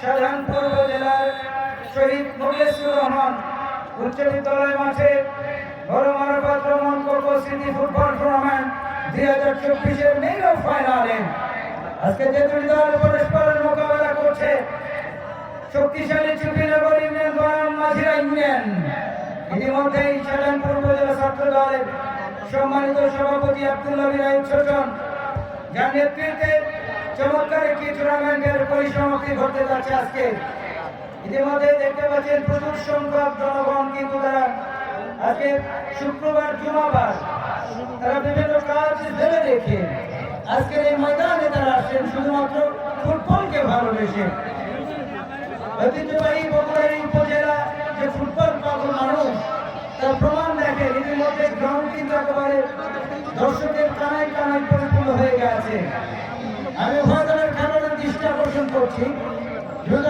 শাহজাহানপুর জেলার শহীদ মুখলেসুর রহমান উচ্চ বিদ্যালয় মাঠে বড় মারাফত রহমান কোকো স্মৃতি ফুটবল টুর্নামেন্ট 2024-এর মেগা ফাইনালে আজকে যে দুই দল পরস্পরের মোকাবেলা করছে শক্তিশালী চুপিনগর ইউনিয়ন বনাম মাঝিরা ইউনিয়ন। ইতিমধ্যেই শাহজাহানপুর উপজেলা ছাত্র দলের সম্মানিত সভাপতি আব্দুল্লাহ বিন ছোটন যার নেতৃত্বে চমৎকার একটি টুর্নামেন্টের পরিসমাপ্তি ঘটতে যাচ্ছে আজকে। ইতিমধ্যে দেখতে পাচ্ছেন প্রচুর সংখ্যক জনগণ কিন্তু তারা আজকে শুক্রবার জুমাবার তারা বিভিন্ন কাজ ফেলে রেখে আজকের এই ময়দানে তারা আসছেন শুধুমাত্র ফুটবলকে ভালোবেসে। ঐতিহ্যবাহী বগুড়ার এই উপজেলা যে ফুটবল পাগল মানুষ তার প্রমাণ দেখেন। ইতিমধ্যে গ্রাউন্ড কিন্তু একেবারে দর্শকের কানায় কানায় পরিপূর্ণ হয়ে গেছে। আমি উভয় দলের খেলোয়াড়ের দৃষ্টি আকর্ষণ করছি, যদি